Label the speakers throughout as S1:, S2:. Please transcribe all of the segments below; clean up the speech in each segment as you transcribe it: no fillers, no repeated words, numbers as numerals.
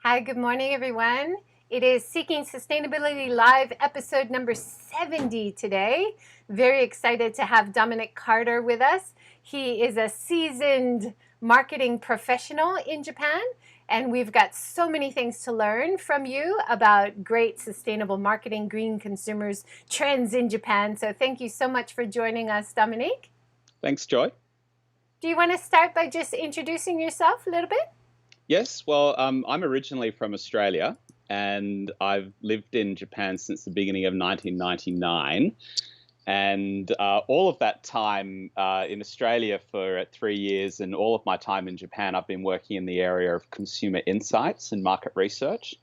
S1: Hi, good morning, everyone. It is Seeking Sustainability Live, episode number 70 today. Very excited to have Dominic Carter with us. He is a seasoned marketing professional in Japan, and we've got so many things to learn from you about great sustainable marketing, green consumers, trends in Japan. So thank you so much for joining us, Dominic.
S2: Thanks, Joy.
S1: Do you want to start by just introducing yourself a little bit?
S2: Yes, well, I'm originally from Australia and I've lived in Japan since the beginning of 1999. And all of that time in Australia for 3 years and all of my time in Japan, I've been working in the area of consumer insights and market research.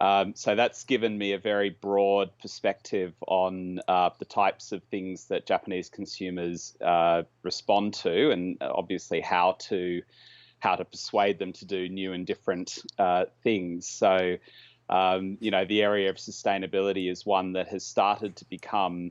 S2: So that's given me a very broad perspective on the types of things that Japanese consumers respond to, and obviously how to persuade them to do new and different things. So, the area of sustainability is one that has started to become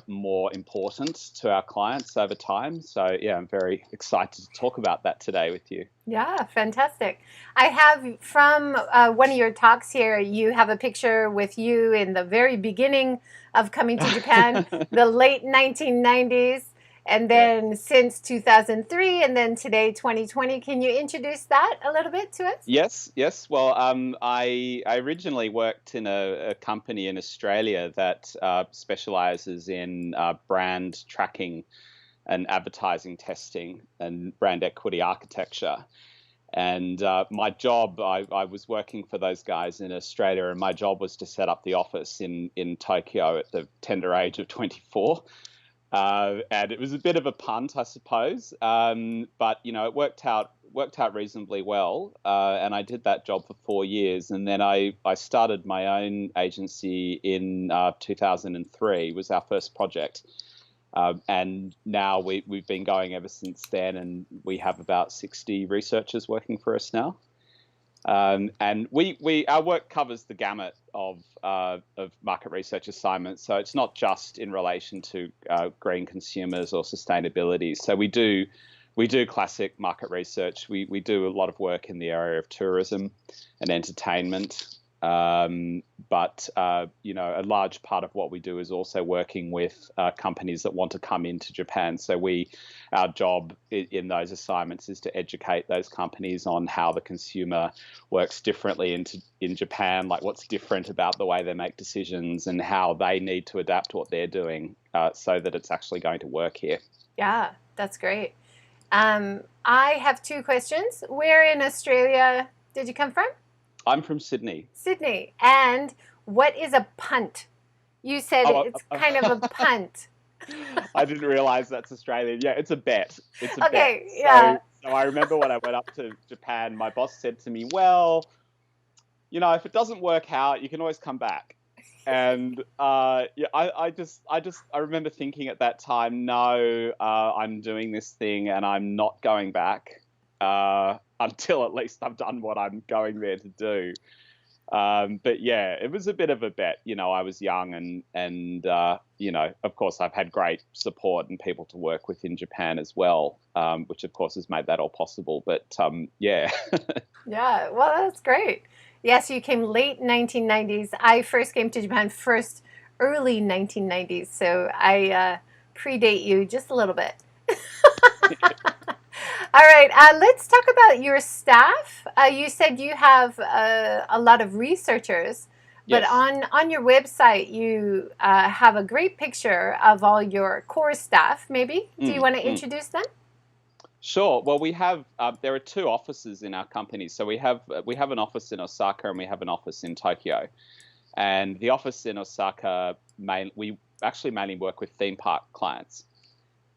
S2: more important to our clients over time. So, yeah, I'm very excited to talk about that today with you.
S1: Yeah, fantastic. I have from one of your talks here, you have a picture with you in the very beginning of coming to Japan, the late 1990s, and then since 2003, and then today, 2020. Can you introduce that a little bit to us?
S2: Yes. Well, I originally worked in a company in Australia that specializes in brand tracking and advertising testing and brand equity architecture. And my job, I was working for those guys in Australia, and my job was to set up the office in Tokyo at the tender age of 24. And it was a bit of a punt, I suppose, but it worked out reasonably well. And I did that job for 4 years, and then I started my own agency in 2003. Was our first project, and now we've been going ever since then, and we have about 60 researchers working for us now. And our work covers the gamut of market research assignments. So it's not just in relation to green consumers or sustainability. So we do classic market research. We do a lot of work in the area of tourism and entertainment. But a large part of what we do is also working with companies that want to come into Japan. So our job in those assignments is to educate those companies on how the consumer works differently in Japan, like what's different about the way they make decisions and how they need to adapt what they're doing so that it's actually going to work here.
S1: Yeah, that's great. I have two questions. Where in Australia did you come from?
S2: I'm from Sydney.
S1: Sydney. And what is a punt? You said it's kind of a punt.
S2: I didn't realize that's Australian. Yeah, it's a bet. It's a
S1: okay,
S2: bet.
S1: Yeah.
S2: So I remember when I went up to Japan, my boss said to me, well, if it doesn't work out, you can always come back. And I remember thinking at that time, no, I'm doing this thing and I'm not going back until at least I've done what I'm going there to do. But yeah, it was a bit of a bet. I was young and of course I've had great support and people to work with in Japan as well, which of course has made that all possible. But yeah.
S1: Yeah, well, that's great. Yes, you came late 1990s. I first came to Japan early 1990s, so I predate you just a little bit. All right, let's talk about your staff. You said you have a lot of researchers, but
S2: Yes.
S1: on your website, you have a great picture of all your core staff, maybe. Do you want to introduce them?
S2: Sure. Well, there are two offices in our company. So we have an office in Osaka and we have an office in Tokyo. And the office in Osaka, we actually mainly work with theme park clients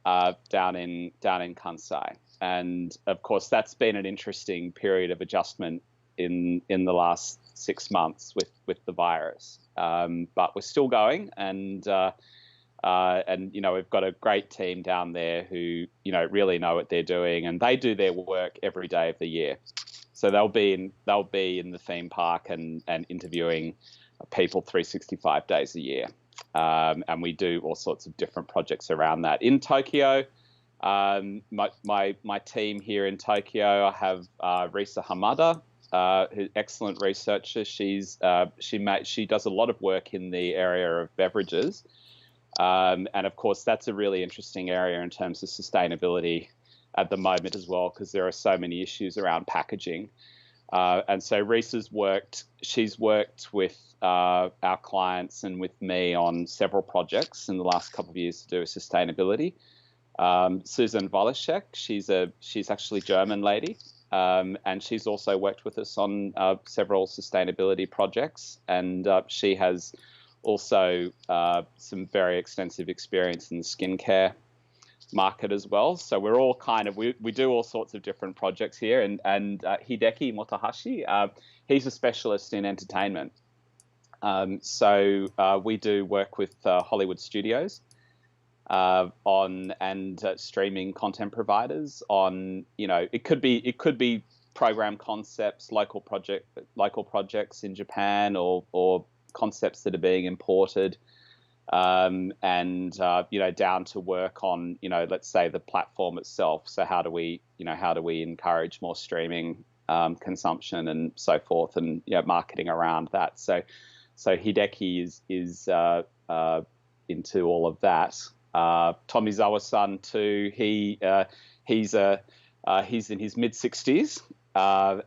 S2: down in Kansai. And of course, that's been an interesting period of adjustment in the last 6 months with the virus. But we're still going, and we've got a great team down there who really know what they're doing, and they do their work every day of the year. So they'll be in the theme park and interviewing people 365 days a year. And we do all sorts of different projects around that. In Tokyo, my team here in Tokyo, I have Risa Hamada, excellent researcher. She does a lot of work in the area of beverages, and of course that's a really interesting area in terms of sustainability at the moment as well, because there are so many issues around packaging. And so she's worked with our clients and with me on several projects in the last couple of years to do with sustainability. Susan Woleszek, she's actually a German lady, and she's also worked with us on several sustainability projects, and she has also some very extensive experience in the skincare market as well. So we're all we do all sorts of different projects here, and Hideki Motohashi, he's a specialist in entertainment. So we do work with Hollywood studios on streaming content providers on, it could be program concepts, local projects in Japan, or concepts that are being imported, and down to work on, let's say the platform itself. So how do we encourage more streaming consumption and so forth, and marketing around that. So Hideki is into all of that. Tomizawa-san too. He's in his mid-60s,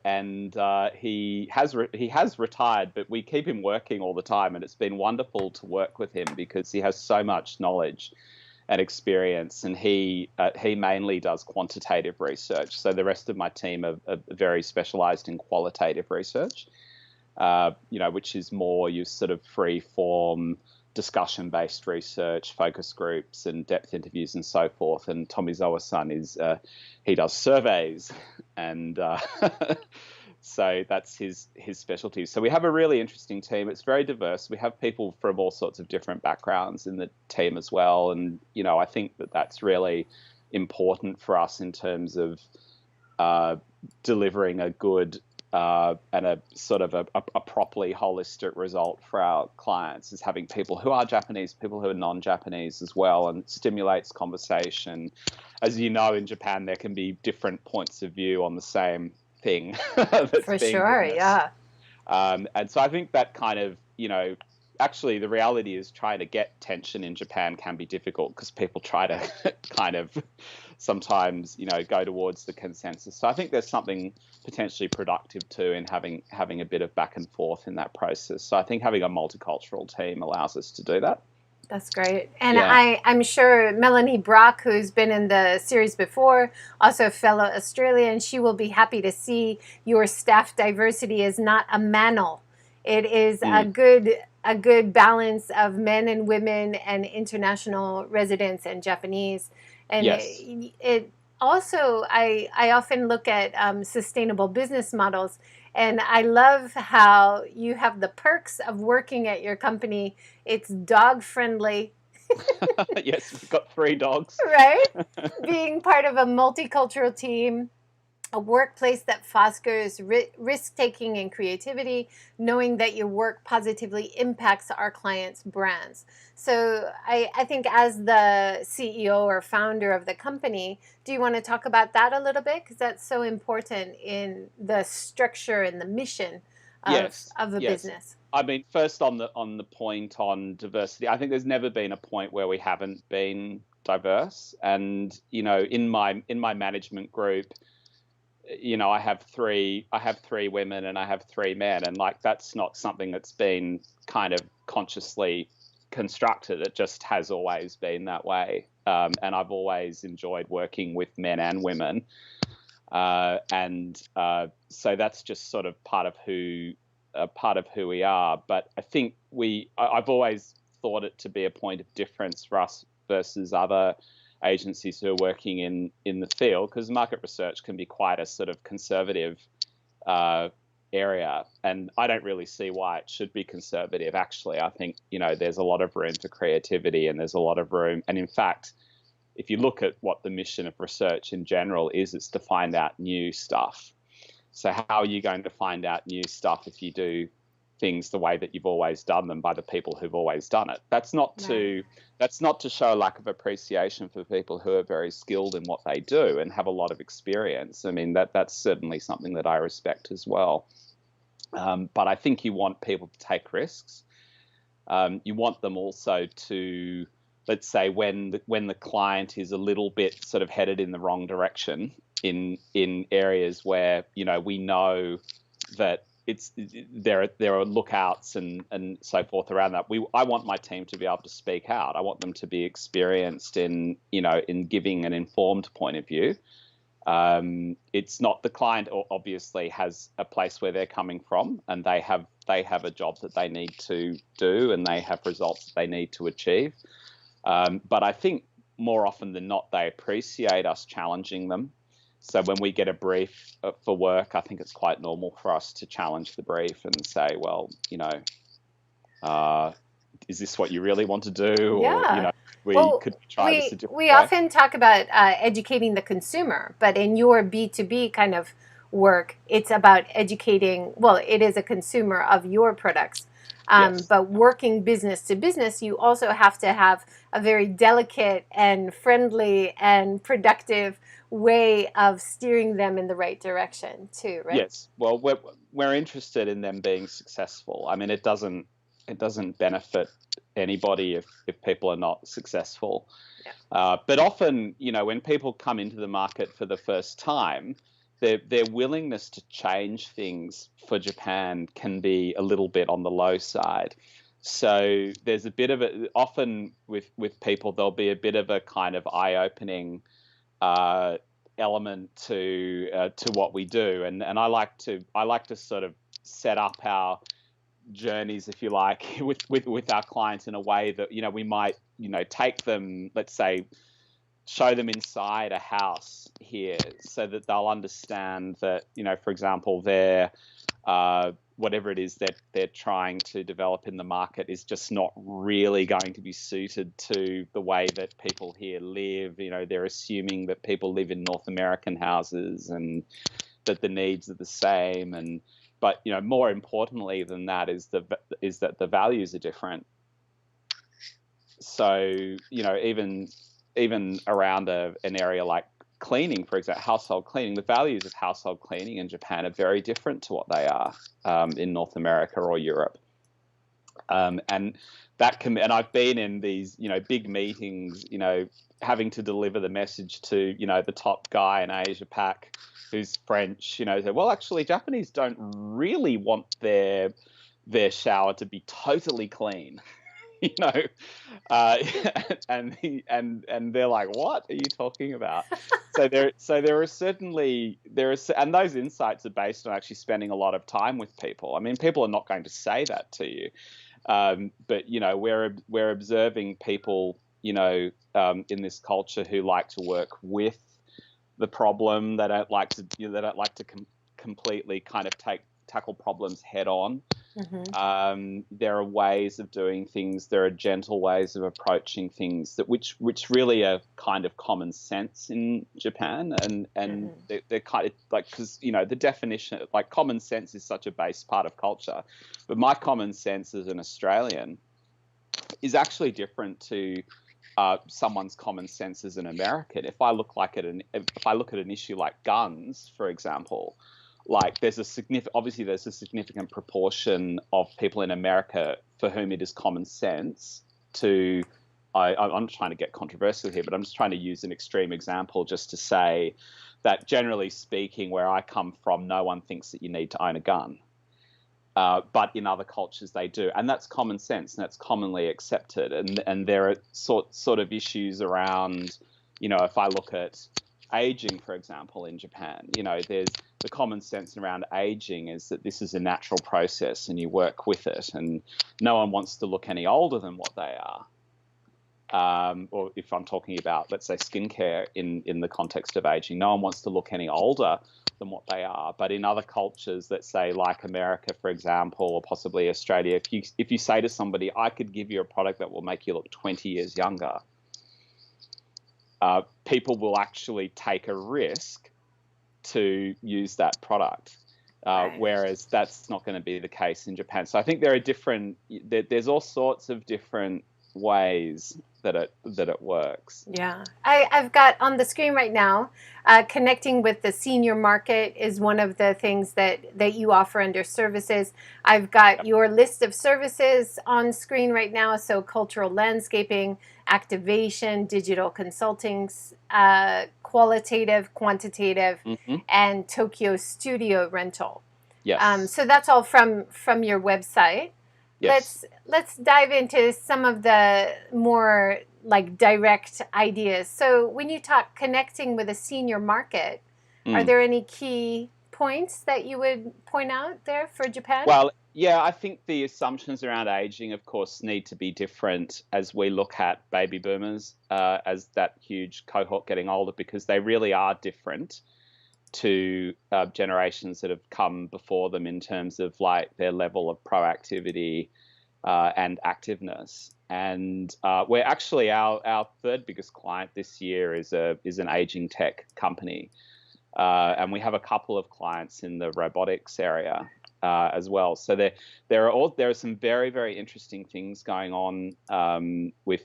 S2: and he has retired, but we keep him working all the time, and it's been wonderful to work with him because he has so much knowledge and experience, and he mainly does quantitative research. So the rest of my team are very specialized in qualitative research, which is more your sort of free form discussion-based research, focus groups, and depth interviews, and so forth. And Tomizawa-san he does surveys, and so that's his specialty. So we have a really interesting team. It's very diverse. We have people from all sorts of different backgrounds in the team as well, and I think that's really important for us in terms of delivering a good and a sort of a properly holistic result for our clients, is having people who are Japanese, people who are non-Japanese as well, and it stimulates conversation. As you know, in Japan, there can be different points of view on the same thing.
S1: For sure, yeah.
S2: And so I think that kind of, actually the reality is trying to get tension in Japan can be difficult because people try to kind of sometimes, go towards the consensus. So I think there's something potentially productive too in having a bit of back and forth in that process. So I think having a multicultural team allows us to do that.
S1: That's great. And yeah. I'm sure Melanie Brock, who's been in the series before, also a fellow Australian, she will be happy to see your staff diversity is not a mantle. It is a good balance of men and women and international residents and Japanese. And
S2: yes.
S1: It also, I often look at sustainable business models, and I love how you have the perks of working at your company. It's dog friendly.
S2: Yes, we've got 3 dogs.
S1: Right? Being part of a multicultural team, a workplace that fosters risk-taking and creativity, knowing that your work positively impacts our clients' brands. So I think as the CEO or founder of the company, do you want to talk about that a little bit? Because that's so important in the structure and the mission of a business.
S2: I mean, first on the point on diversity, I think there's never been a point where we haven't been diverse. And, in my management group, I have three women and I have 3 men, and that's not something that's been kind of consciously constructed. It just has always been that way, and I've always enjoyed working with men and women, and so that's just sort of part of who we are. But I think I've always thought it to be a point of difference for us versus other agencies who are working in the field, because market research can be quite a sort of conservative area, and I don't really see why it should be conservative. Actually, I think there's a lot of room for creativity, and there's a lot of room. And in fact, if you look at what the mission of research in general is, it's to find out new stuff. So how are you going to find out new stuff if you do things the way that you've always done them by the people who've always done it? That's not to show a lack of appreciation for people who are very skilled in what they do and have a lot of experience. I mean, that's certainly something that I respect as well. But I think you want people to take risks. You want them also to, let's say, when the client is a little bit sort of headed in the wrong direction in areas where we know that there are lookouts and so forth around that. I want my team to be able to speak out. I want them to be experienced in giving an informed point of view. It's not, the client obviously has a place where they're coming from, and they have a job that they need to do, and they have results that they need to achieve. But I think more often than not, they appreciate us challenging them. So when we get a brief for work, I think it's quite normal for us to challenge the brief and say, well, is this what you really want to do?
S1: Yeah.
S2: Or, could try this a different
S1: we
S2: way.
S1: often talk about educating the consumer, but in your B2B kind of work, it's about educating, well, it is a consumer of your products.
S2: Yes.
S1: But working business to business, you also have to have a very delicate and friendly and productive way of steering them in the right direction too, right?
S2: Yes. Well, we're interested in them being successful. I mean, it doesn't benefit anybody if people are not successful. Yeah. But often, when people come into the market for the first time, their willingness to change things for Japan can be a little bit on the low side. So there's a bit of it often with people. There'll be a bit of a kind of eye-opening element to what we do, and I like to sort of set up our journeys, if you like, with our clients in a way that we might take them, let's say, show them inside a house here, so that they'll understand that for example, their whatever it is that they're trying to develop in the market is just not really going to be suited to the way that people here live. They're assuming that people live in North American houses and that the needs are the same. But more importantly than that is that the values are different. So even around an area like cleaning, for example, household cleaning, the values of household cleaning in Japan are very different to what they are in North America or Europe. And I've been in these, big meetings, having to deliver the message to, the top guy in Asia Pac who's French, say, well, actually, Japanese don't really want their shower to be totally clean. And they're like, what are you talking about? So there are certainly, and those insights are based on actually spending a lot of time with people. I mean, people are not going to say that to you, but we're observing people, in this culture who like to work with the problem. They don't like to completely kind of tackle problems head on. Mm-hmm. There are ways of doing things. There are gentle ways of approaching things which really are kind of common sense in Japan, and mm-hmm. they're kind of like, because the definition, like, common sense is such a base part of culture, but my common sense as an Australian is actually different to someone's common sense as an American. If I look at an issue like guns, for example. Like, there's a significant proportion of people in America for whom it is common sense to, I'm trying to get controversial here, but I'm just trying to use an extreme example just to say that, generally speaking, where I come from, no one thinks that you need to own a gun. But in other cultures, they do. And that's common sense, and that's commonly accepted. And there are sort of issues around, if I look at aging, for example, in Japan, there's the common sense around aging is that this is a natural process and you work with it, and no one wants to look any older than what they are. Or if I'm talking about, let's say, skincare in the context of aging, no one wants to look any older than what they are. But in other cultures, let's say like America, for example, or possibly Australia, if you say to somebody, I could give you a product that will make you look 20 years younger, people will actually take a risk to use that product, right. Whereas that's not going to be the case in Japan. So I think there are there's all sorts of different ways that it works.
S1: Yeah, I've got on the screen right now, connecting with the senior market is one of the things that you offer under services. I've got your list of services on screen right now. So cultural landscaping, activation, digital consulting, qualitative, quantitative, and Tokyo studio rental.
S2: Yes.
S1: So that's all from your website.
S2: Yes.
S1: Let's dive into some of the more like direct ideas. So when you talk connecting with a senior market, are there any key points that you would point out there for Japan?
S2: Well, yeah, I think the assumptions around aging, of course, need to be different as we look at baby boomers as that huge cohort getting older, because they really are different to generations that have come before them in terms of like their level of proactivity and activeness. And we're actually our third biggest client this year is an aging tech company, and we have a couple of clients in the robotics area as well. So there are some very, very interesting things going on with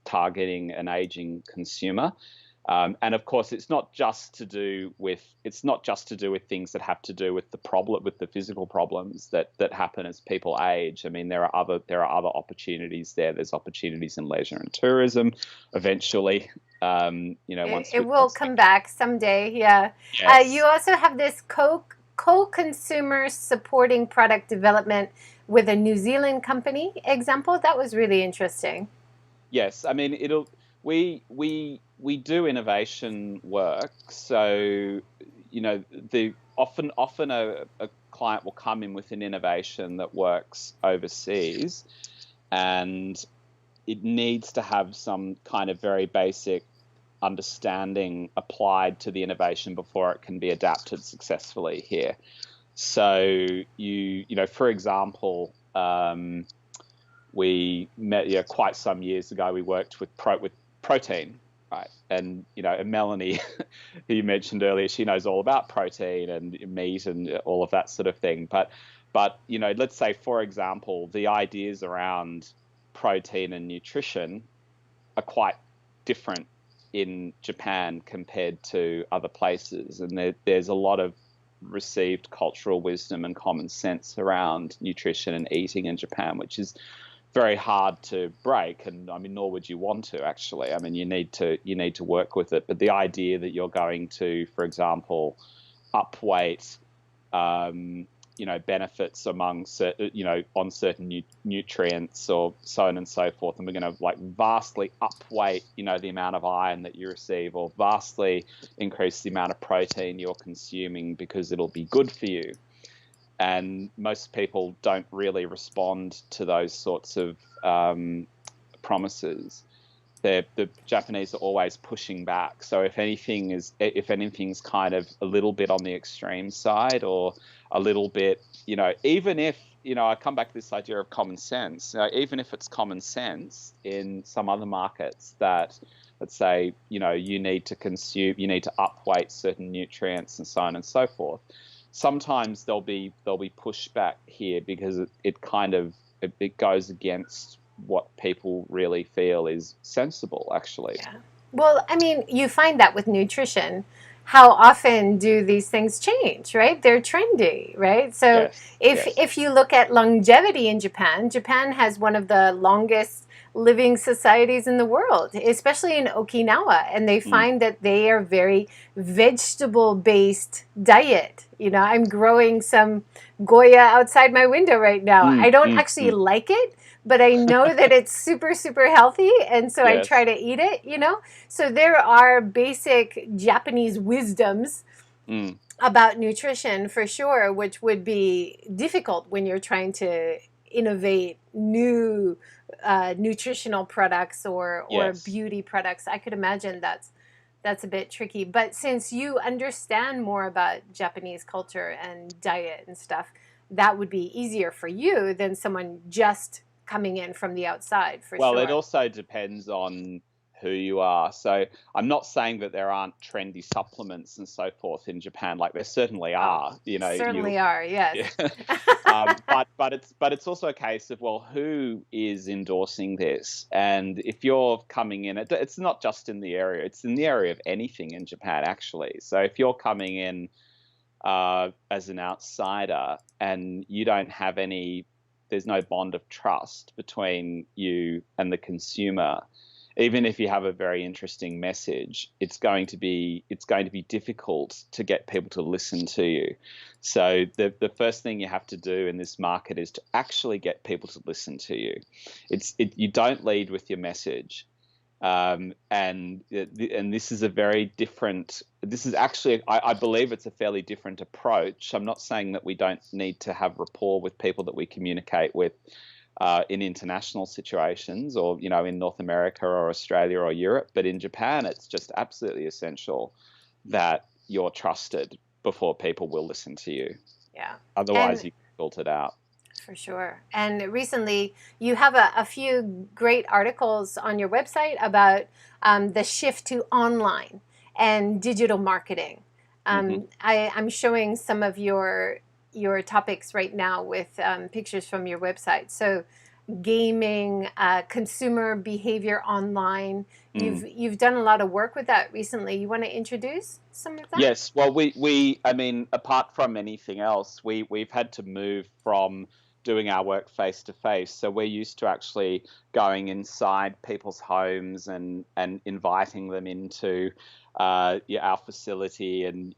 S2: targeting an aging consumer. And of course, it's not just to do with things that have to do with the physical problems that happen as people age. I mean, there are other opportunities there. There's opportunities in leisure and tourism. Eventually, once
S1: it will come back someday. Yeah.
S2: Yes.
S1: You also have this co-consumer supporting product development with a New Zealand company example. That was really interesting.
S2: Yes, I mean we do innovation work, so often a client will come in with an innovation that works overseas, and it needs to have some kind of very basic understanding applied to the innovation before it can be adapted successfully here. So for example, we met quite some years ago. We worked with protein, right? And and Melanie, who you mentioned earlier, she knows all about protein and meat and all of that sort of thing. But let's say, for example, the ideas around protein and nutrition are quite different in Japan compared to other places, and there's a lot of received cultural wisdom and common sense around nutrition and eating in Japan, which is very hard to break, and I mean, nor would you want to actually. I mean, you need to work with it. But the idea that you're going to, for example, upweight, benefits among on certain nutrients or so on and so forth, and we're going to like vastly upweight, the amount of iron that you receive, or vastly increase the amount of protein you're consuming because it'll be good for you. And most people don't really respond to those sorts of promises. The Japanese are always pushing back. So if anything's kind of a little bit on the extreme side, or a little bit, even if I come back to this idea of common sense. Even if it's common sense in some other markets that, let's say, you need to upweight certain nutrients and so on and so forth. Sometimes there'll be pushback here because it goes against what people really feel is sensible, actually.
S1: Yeah. Well, I mean, you find that with nutrition. How often do these things change, right? They're trendy, right? So if you look at longevity in Japan, Japan has one of the longest living societies in the world, especially in Okinawa, and they find that they are very vegetable-based diet. I'm growing some Goya outside my window right now. I don't actually like it, but I know that it's super, super healthy, and so I try to eat it, So there are basic Japanese wisdoms about nutrition, for sure, which would be difficult when you're trying to innovate new nutritional products or beauty products. I could imagine that's a bit tricky. But since you understand more about Japanese culture and diet and stuff, that would be easier for you than someone just coming in from the outside, for sure.
S2: Well, it also depends on who you are. So I'm not saying that there aren't trendy supplements and so forth in Japan. Like there certainly are. You know,
S1: certainly are. Yes.
S2: yeah. But it's also a case of, well, who is endorsing this? And if you're coming in, it's not just in the area; it's in the area of anything in Japan, actually. So if you're coming in as an outsider and you don't have there's no bond of trust between you and the consumer, even if you have a very interesting message, it's going to be difficult to get people to listen to you. So the first thing you have to do in this market is to actually get people to listen to you. You don't lead with your message. And this is a very different. This is actually, I believe, it's a fairly different approach. I'm not saying that we don't need to have rapport with people that we communicate with in international situations, or in North America or Australia or Europe, but in Japan, it's just absolutely essential that you're trusted before people will listen to you.
S1: Yeah.
S2: Otherwise, you filter it out.
S1: For sure. And recently, you have a few great articles on your website about the shift to online and digital marketing. I'm showing some of your topics right now with pictures from your website. So, gaming, consumer behavior online. You've done a lot of work with that recently. You want to introduce some of that?
S2: Yes. Well, I mean, apart from anything else, we've had to move from doing our work face to face. So we're used to actually going inside people's homes and inviting them into our facility, and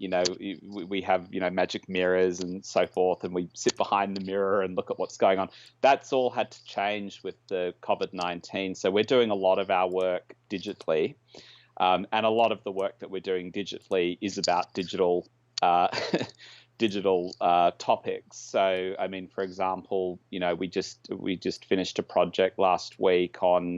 S2: we have magic mirrors and so forth, and we sit behind the mirror and look at what's going on. That's all had to change with the COVID-19. So we're doing a lot of our work digitally, and a lot of the work that we're doing digitally is about digital topics. So, I mean, for example, we just finished a project last week on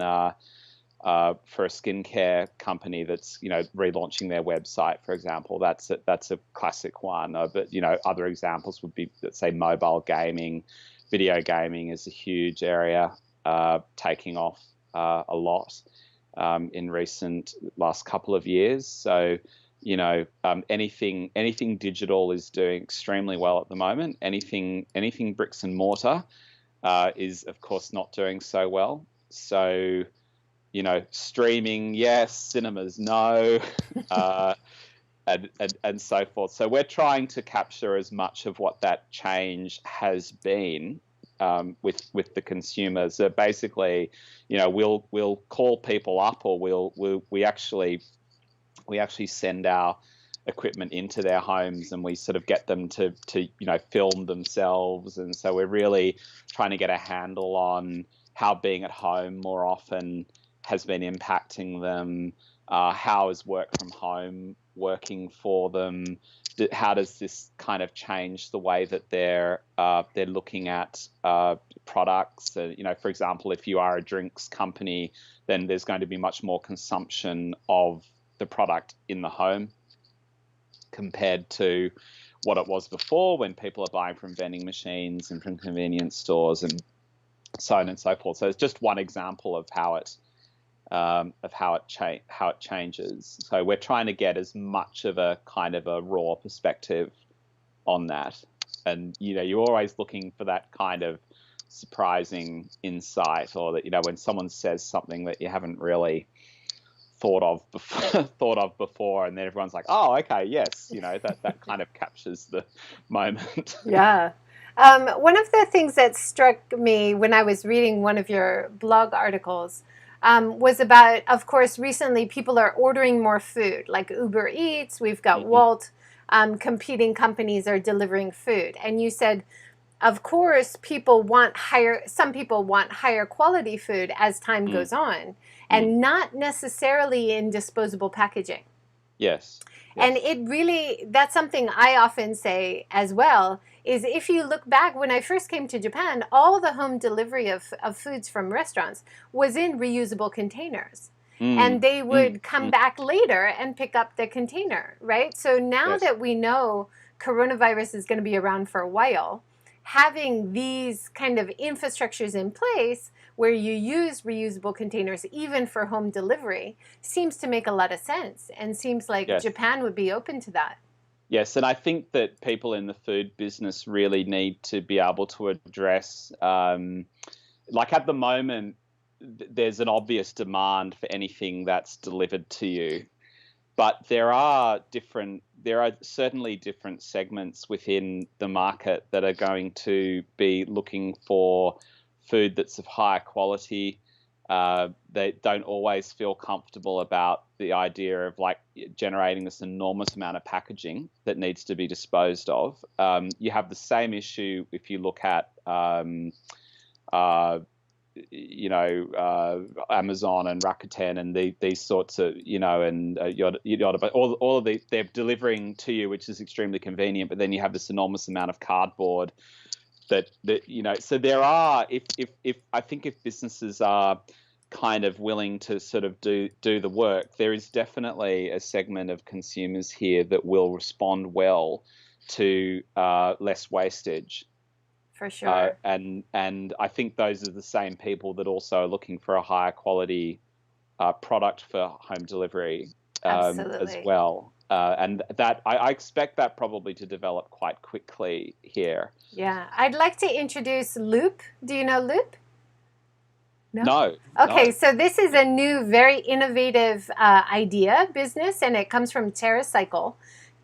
S2: for a skincare company that's relaunching their website, for example. That's a classic one. But other examples would be, let's say, mobile gaming. Video gaming is a huge area, taking off a lot in recent last couple of years. So anything digital is doing extremely well at the moment. Anything bricks and mortar is, of course, not doing so well. So, streaming, yes; cinemas, no, and so forth. So we're trying to capture as much of what that change has been with the consumers. So basically, we'll call people up, or we actually send our equipment into their homes, and we sort of get them to film themselves. And so we're really trying to get a handle on how being at home more often has been impacting them. How is work from home working for them? How does this kind of change the way that they're looking at products? For example, if you are a drinks company, then there's going to be much more consumption of the product in the home compared to what it was before, when people are buying from vending machines and from convenience stores and so on and so forth. So it's just one example of how it changes. So we're trying to get as much of a kind of a raw perspective on that, and you're always looking for that kind of surprising insight, or that when someone says something that you haven't really thought of before, and then everyone's like, oh, okay, yes, that kind of captures the moment.
S1: Yeah. One of the things that struck me when I was reading one of your blog articles was about, of course, recently people are ordering more food, like Uber Eats. We've got Wolt. Competing companies are delivering food. And you said, of course, some people want higher quality food as time goes on, and not necessarily in disposable packaging.
S2: Yes.
S1: And that's something I often say as well, is if you look back, when I first came to Japan, all the home delivery of foods from restaurants was in reusable containers. And they would come back later and pick up the container, right? So now that we know coronavirus is going to be around for a while, having these kind of infrastructures in place where you use reusable containers even for home delivery seems to make a lot of sense, and seems like
S2: Yes.
S1: Japan would be open to that.
S2: Yes, and I think that people in the food business really need to be able to address, like at the moment, there's an obvious demand for anything that's delivered to you. But there are certainly different segments within the market that are going to be looking for food that's of higher quality. They don't always feel comfortable about the idea of like generating this enormous amount of packaging that needs to be disposed of. You have the same issue if you look at Amazon and Rakuten and these sorts of, and yada, but all of these, they're delivering to you, which is extremely convenient. But then you have this enormous amount of cardboard that so there are, if I think if businesses are kind of willing to sort of do the work, there is definitely a segment of consumers here that will respond well to less wastage.
S1: For sure.
S2: And I think those are the same people that also are looking for a higher quality product for home delivery as
S1: Absolutely.
S2: well. And that I expect that probably to develop quite quickly here.
S1: Yeah. I'd like to introduce Loop. Do you know Loop?
S2: No.
S1: Okay,
S2: No.
S1: so this is a new, very innovative idea business, and it comes from TerraCycle.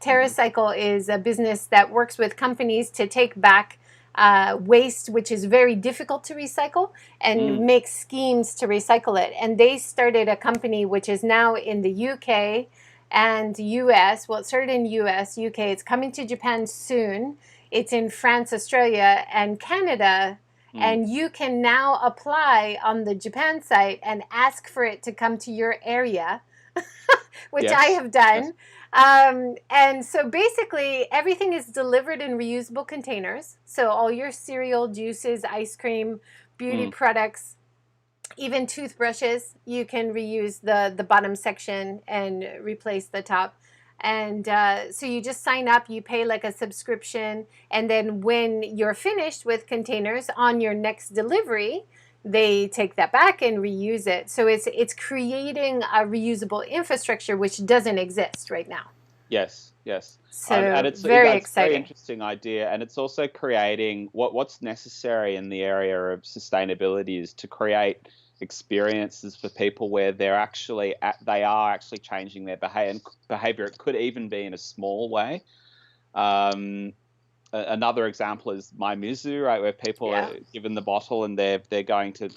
S1: TerraCycle is a business that works with companies to take back waste, which is very difficult to recycle, and make schemes to recycle it. And they started a company which is now in the UK and US. Well, it started in US, UK. It's coming to Japan soon. It's in France, Australia, and Canada. And you can now apply on the Japan site and ask for it to come to your area, which I have done. Yes. And so basically everything is delivered in reusable containers. So all your cereal, juices, ice cream, beauty products, even toothbrushes, you can reuse the bottom section and replace the top. And so you just sign up, you pay like a subscription, and then when you're finished with containers on your next delivery, they take that back and reuse it. So it's creating a reusable infrastructure which doesn't exist right now.
S2: Yes, yes.
S1: So
S2: and it's
S1: very
S2: a
S1: exciting.
S2: Very interesting idea, and it's also creating what's necessary in the area of sustainability is to create experiences for people where they are actually changing their behavior. It could even be in a small way. Another example is My Mizu, right, where people are given the bottle and they're going to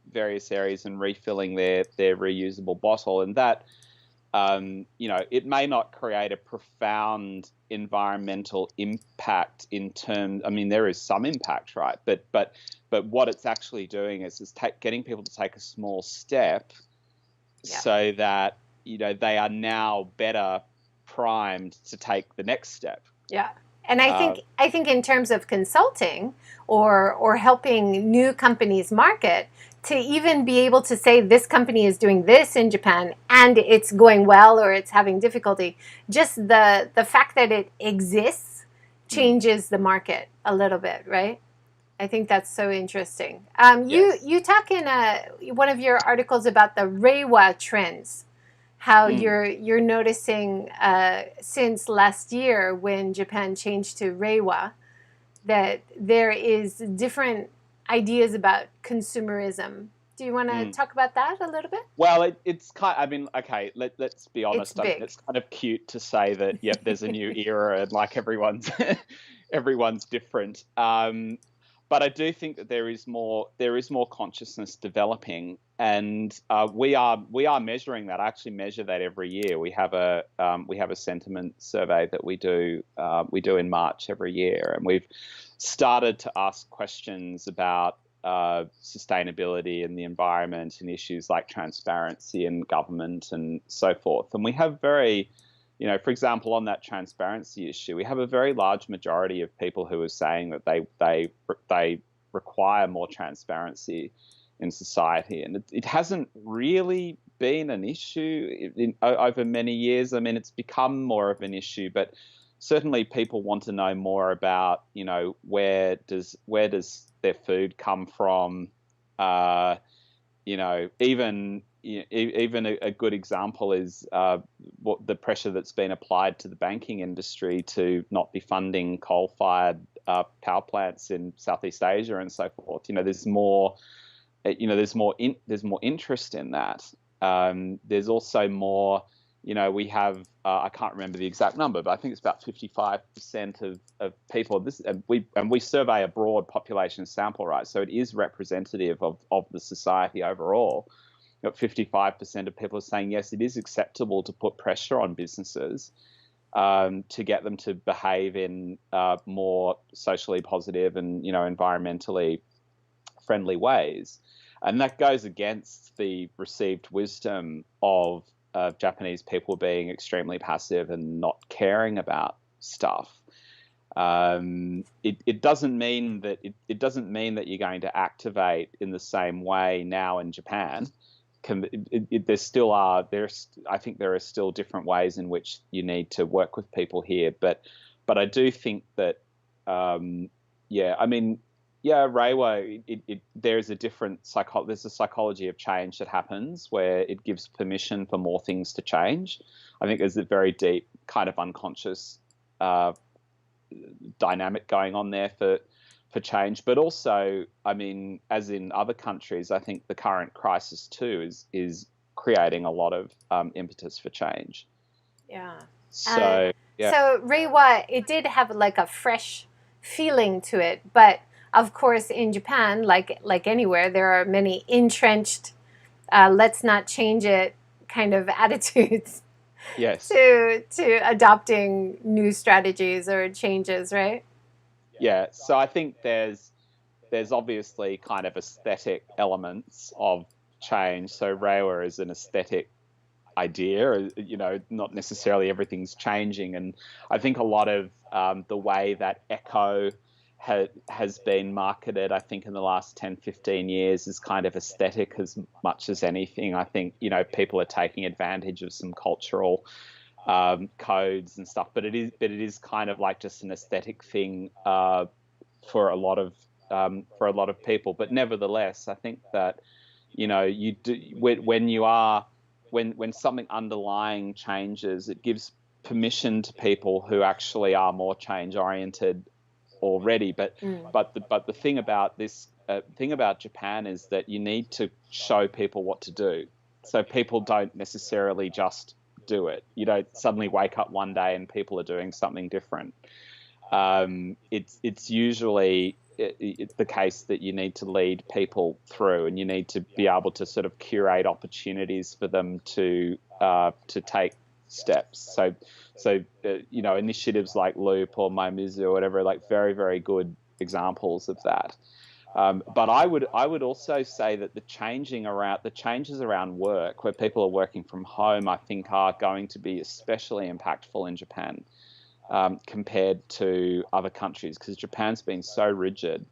S2: various areas and refilling their reusable bottle, and that it may not create a profound environmental impact in terms. I mean, there is some impact, right? But what it's actually doing is getting people to take a small step, so that they are now better primed to take the next step.
S1: Yeah. And I think in terms of consulting or helping new companies market, to even be able to say this company is doing this in Japan and it's going well or it's having difficulty, just the fact that it exists changes the market a little bit, right? I think that's so interesting. You talk in one of your articles about the Reiwa trends, how you're noticing since last year when Japan changed to Reiwa, that there is different ideas about consumerism. Do you want to talk about that a little bit?
S2: Well, it's kind. I mean, okay. Let's be honest.
S1: It's big.
S2: It's kind of cute to say that. Yep, there's a new era and like everyone's different. But I do think that there is more consciousness developing, and we are measuring that. I actually measure that every year. We have a sentiment survey that we do in March every year, and we've started to ask questions about sustainability and the environment and issues like transparency and government and so forth. And we have very, for example, on that transparency issue, we have a very large majority of people who are saying that they require more transparency in society, and it hasn't really been an issue over many years. I mean, it's become more of an issue, but certainly people want to know more about, where does their food come from. Even a good example is what the pressure that's been applied to the banking industry to not be funding coal-fired power plants in Southeast Asia and so forth. There's more, there's more interest in that. There's also more. We have, I can't remember the exact number, but I think it's about 55% of people. We survey a broad population sample, right? So it is representative of the society overall. 55% of people are saying, yes, it is acceptable to put pressure on businesses to get them to behave in more socially positive and, environmentally friendly ways. And that goes against the received wisdom of Japanese people being extremely passive and not caring about stuff. It doesn't mean that you're going to activate in the same way now in Japan. I think there are still different ways in which you need to work with people here, but I do think that Reiwa, there's a different there's a psychology of change that happens where it gives permission for more things to change. I think there's a very deep kind of unconscious dynamic going on there for change, but also, as in other countries, I think the current crisis too is creating a lot of impetus for change.
S1: Yeah.
S2: So
S1: Reiwa, it did have like a fresh feeling to it, but of course, in Japan, like anywhere, there are many entrenched, let's not change it kind of attitudes.
S2: Yes.
S1: To adopting new strategies or changes, right?
S2: Yeah. So I think there's obviously kind of aesthetic elements of change. So Reiwa is an aesthetic idea, not necessarily everything's changing. And I think a lot of the way that eco has been marketed, I think, in the last 10, 15 years is kind of aesthetic as much as anything. I think, people are taking advantage of some cultural codes and stuff, but it is kind of like just an aesthetic thing for a lot of people. But nevertheless, I think that, you do when something underlying changes, it gives permission to people who actually are more change oriented already. But the thing about Japan is that you need to show people what to do. So people don't necessarily just do it. You don't suddenly wake up one day and people are doing something different. It's usually the case that you need to lead people through, and you need to be able to sort of curate opportunities for them to take steps. So initiatives like Loop or Maimizu or whatever, like very, very good examples of that. But I would also say that the changes around work, where people are working from home, I think are going to be especially impactful in Japan compared to other countries, because Japan's been so rigid.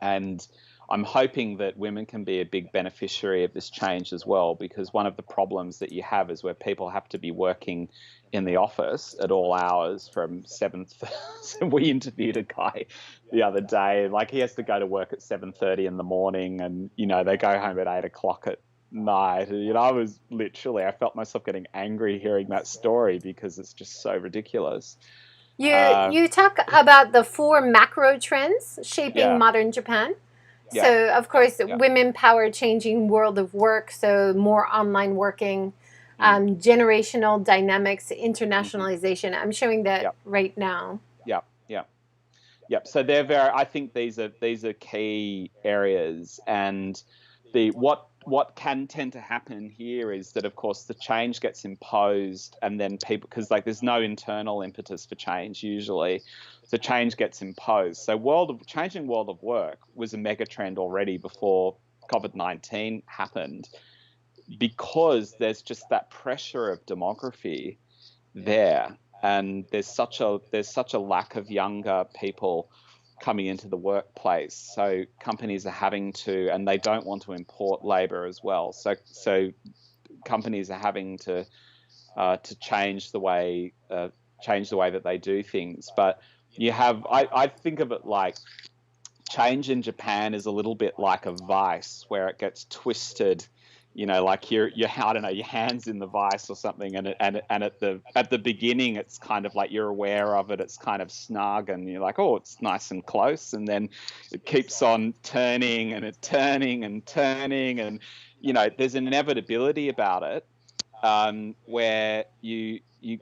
S2: And I'm hoping that women can be a big beneficiary of this change as well, because one of the problems that you have is where people have to be working in the office at all hours from 7. We interviewed a guy the other day, like he has to go to work at 7:30 in the morning, and they go home at 8 o'clock at night. I felt myself getting angry hearing that story because it's just so ridiculous.
S1: You talk about the 4 macro trends shaping modern Japan.
S2: Yeah.
S1: So, of course, women power changing world of work, so more online working, generational dynamics, internationalization. I'm showing that right now.
S2: Yep. So I think these are key areas, and what can tend to happen here is that, of course, the change gets imposed, and then people, because there's no internal impetus for change usually, so change gets imposed. So changing world of work was a mega trend already before COVID-19 happened, because there's just that pressure of demography there, and there's such a lack of younger people coming into the workplace. So companies are having to, and they don't want to import labor as well. So companies are having to change the way change the way that they do things. But you have, I think of it like change in Japan is a little bit like a vice where it gets twisted, like your I don't know, your hands in the vice or something, and at the beginning it's kind of like you're aware of it, it's kind of snug, and you're like, oh, it's nice and close, and then it keeps on turning and it turning and turning, and there's an inevitability about it, where you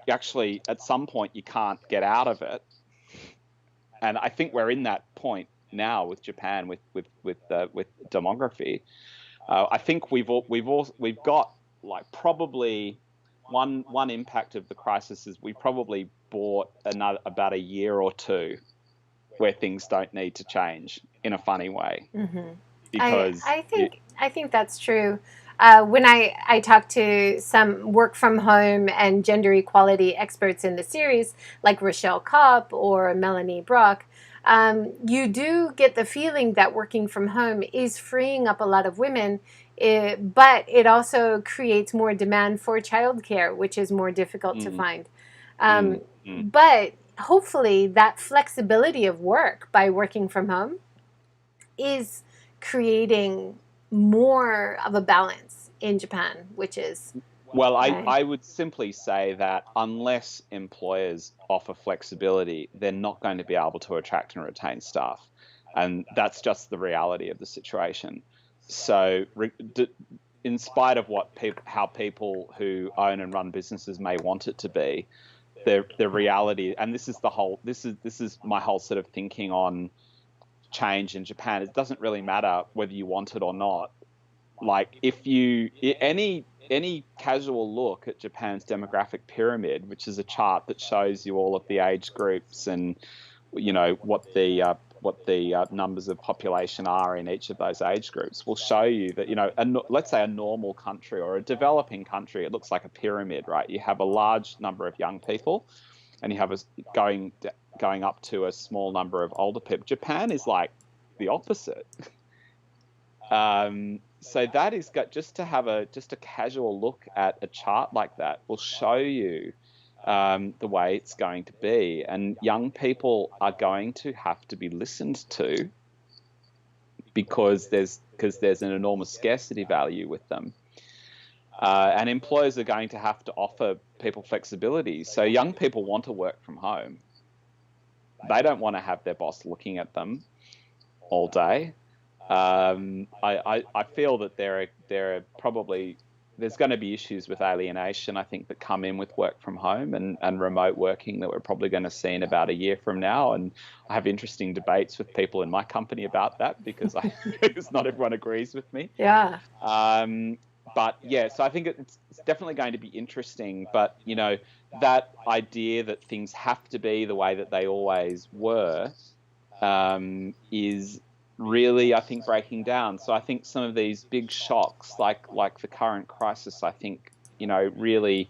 S2: actually at some point you can't get out of it, and I think we're in that point now with Japan with demography. I think we've got like probably one impact of the crisis is we probably bought about a year or two where things don't need to change in a funny way.
S1: Mm-hmm.
S2: Because
S1: I think that's true. When I talk to some work from home and gender equality experts in the series, like Rochelle Kopp or Melanie Brock, you do get the feeling that working from home is freeing up a lot of women, but it also creates more demand for childcare, which is more difficult to find. But hopefully that flexibility of work by working from home is creating more of a balance in Japan, which is...
S2: Well, I would simply say that unless employers offer flexibility, they're not going to be able to attract and retain staff. And that's just the reality of the situation. So in spite of how people who own and run businesses may want it to be, the reality, and this is my whole sort of thinking on change in Japan, it doesn't really matter whether you want it or not. Like any casual look at Japan's demographic pyramid, which is a chart that shows you all of the age groups and what the numbers of population are in each of those age groups, will show you that let's say a normal country or a developing country, it looks like a pyramid, right? You have a large number of young people, and you have going up to a small number of older people. Japan is like the opposite. So that is just to have a casual look at a chart like that will show you the way it's going to be, and young people are going to have to be listened to because there's an enormous scarcity value with them, and employers are going to have to offer people flexibility. So young people want to work from home. They don't want to have their boss looking at them all day. I feel that there are probably, there's going to be issues with alienation, I think, that come in with work from home and remote working that we're probably going to see in about a year from now. And I have interesting debates with people in my company about that because not everyone agrees with me.
S1: Yeah.
S2: But yeah, so I think it's definitely going to be interesting. But, that idea that things have to be the way that they always were is really, I think, breaking down. So I think some of these big shocks, like the current crisis, I think, really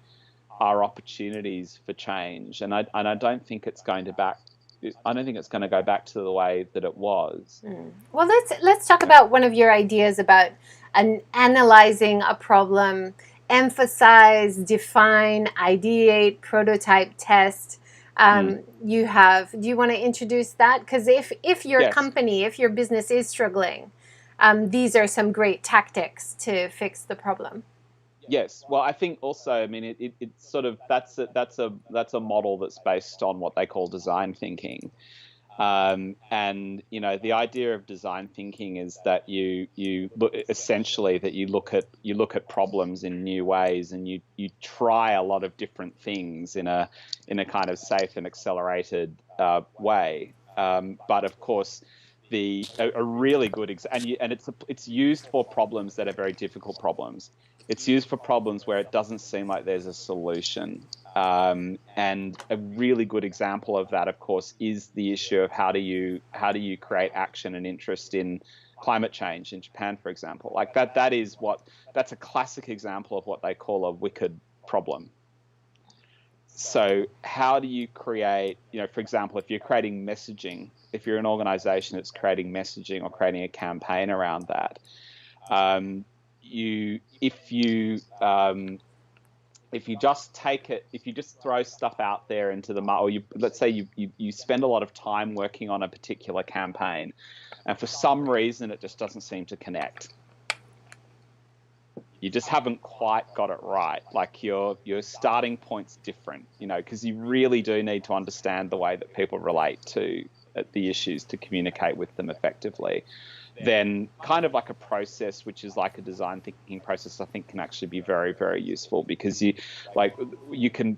S2: are opportunities for change. And I don't think it's going to go back to the way that it was.
S1: Well, let's talk about one of your ideas about analyzing a problem, emphasize, define, ideate, prototype, test. Do you want to introduce that? Because if your company, if your business is struggling, these are some great tactics to fix the problem.
S2: Yes. Well, I think also, I mean, it's sort of, that's a model that's based on what they call design thinking. And the idea of design thinking is that you essentially that you look at problems in new ways, and you try a lot of different things in a kind of safe and accelerated way. But of course, a really good and it's used for problems that are very difficult problems. It's used for problems where it doesn't seem like there's a solution. And a really good example of that, of course, is the issue of how do you create action and interest in climate change in Japan, for example. Like that's a classic example of what they call a wicked problem. So how do you create, for example, if you're creating messaging, if you're an organization that's creating messaging or creating a campaign around that, if you just take it, if you just throw stuff out there into the or let's say you spend a lot of time working on a particular campaign, and for some reason it just doesn't seem to connect. You just haven't quite got it right. Like your starting point's different, because you really do need to understand the way that people relate to the issues to communicate with them effectively. Then kind of like a process, which is like a design thinking process, I think can actually be very, very useful, because you can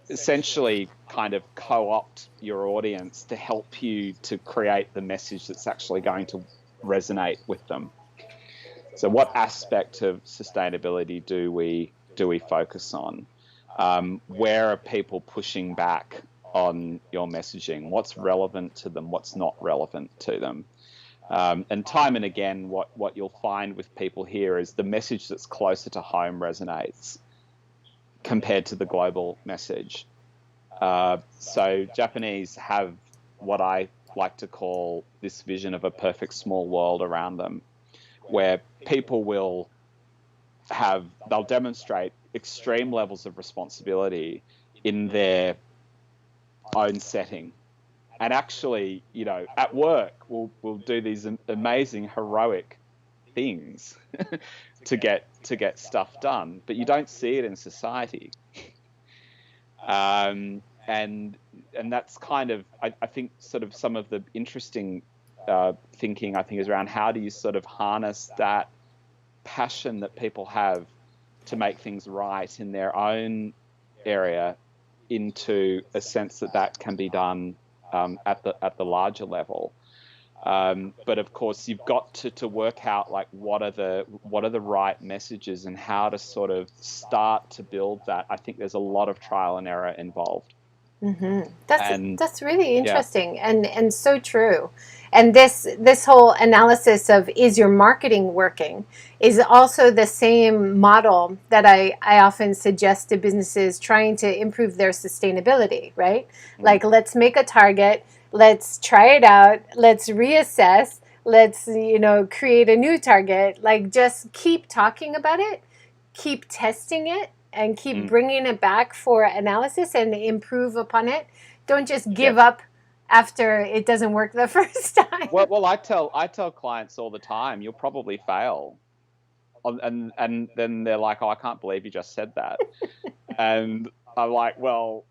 S2: essentially kind of co-opt your audience to help you to create the message that's actually going to resonate with them. So what aspect of sustainability do we focus on? Where are people pushing back on your messaging? What's relevant to them? What's not relevant to them? And time and again, what you'll find with people here is the message that's closer to home resonates compared to the global message. So Japanese have what I like to call this vision of a perfect small world around them, where people they'll demonstrate extreme levels of responsibility in their own setting. And actually, at work, we'll do these amazing heroic things to get stuff done, but you don't see it in society. And that's kind of, I think, sort of some of the interesting thinking, I think, is around how do you sort of harness that passion that people have to make things right in their own area into a sense that can be done at the larger level. But of course, you've got to work out like what are the right messages and how to sort of start to build that. I think there's a lot of trial and error involved.
S1: Mm-hmm. That's really interesting, and so true. And this whole analysis of is your marketing working is also the same model that I often suggest to businesses trying to improve their sustainability, right? Mm-hmm. Like, let's make a target, let's try it out, let's reassess, let's create a new target. Like, just keep talking about it, keep testing it, and keep bringing it back for analysis and improve upon it. Don't just give up after it doesn't work the first time.
S2: Well, I tell clients all the time, you'll probably fail, and then they're like, oh, I can't believe you just said that. And I'm like, well,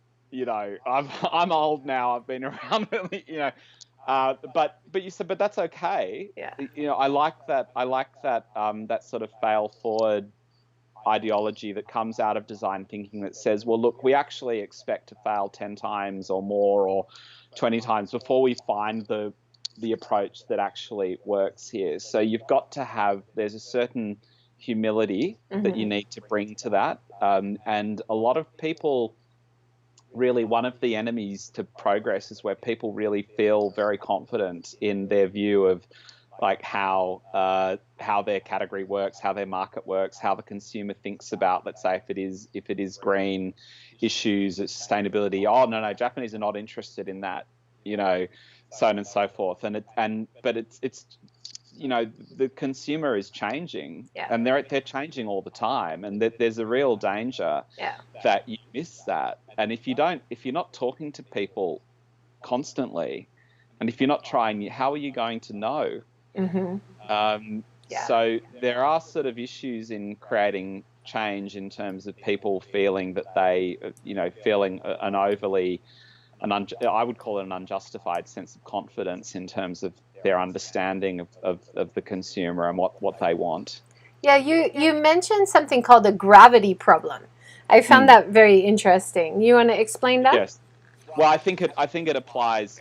S2: I'm old now. I've been around, but you said, but that's okay.
S1: Yeah.
S2: I like that. That sort of fail forward ideology that comes out of design thinking that says, well, look, we actually expect to fail 10 times or more or 20 times before we find the approach that actually works here. So you've got to there's a certain humility that you need to bring to that. And a lot of people, really, one of the enemies to progress is where people really feel very confident in their view of like how their category works, how their market works, how the consumer thinks about, let's say, if it is green issues, sustainability. Oh, no, Japanese are not interested in that, so on and so forth. But it's the consumer is changing, and they're changing all the time, and there's a real danger that you miss that. And if you're not talking to people constantly, and if you're not trying, how are you going to know? So there are sort of issues in creating change in terms of people feeling that they, feeling I would call it an unjustified sense of confidence in terms of their understanding of the consumer and what they want.
S1: Yeah, you mentioned something called the gravity problem. I found that very interesting. You want to explain that?
S2: Yes. Well, I think it applies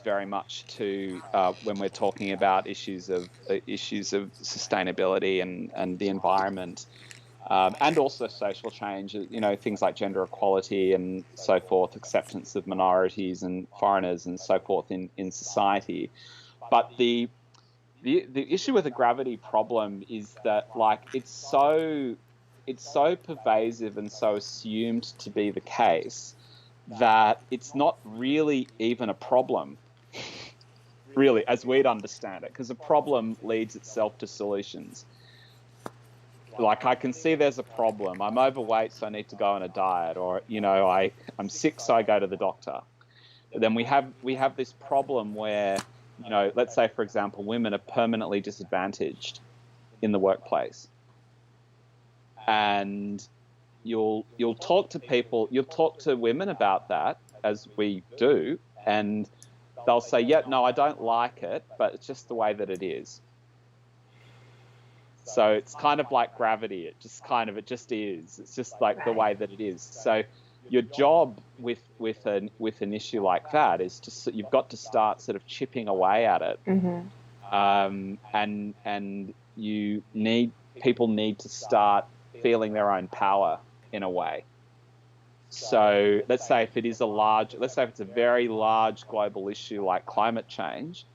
S2: very much to when we're talking about issues of sustainability and the environment, and also social change. Things like gender equality and so forth, acceptance of minorities and foreigners and so forth in society. But the issue with the gravity problem is that it's so pervasive and so assumed to be the case that it's not really even a problem, really, as we'd understand it, because a problem leads itself to solutions. like I can see there's a problem. I'm overweight, so I need to go on a diet, or I'm sick, so I go to the doctor. But then we have this problem where, let's say, for example, women are permanently disadvantaged in the workplace, and you'll talk to women about that, as we do, and they'll say, yeah, no, I don't like it, but it's just the way that it is. So it's kind of like gravity. It just is. It's just like the way that it is. So your job with an issue like that is you've got to start sort of chipping away at it. And people need to start feeling their own power in a way. So let's say if it's a very large global issue like climate change,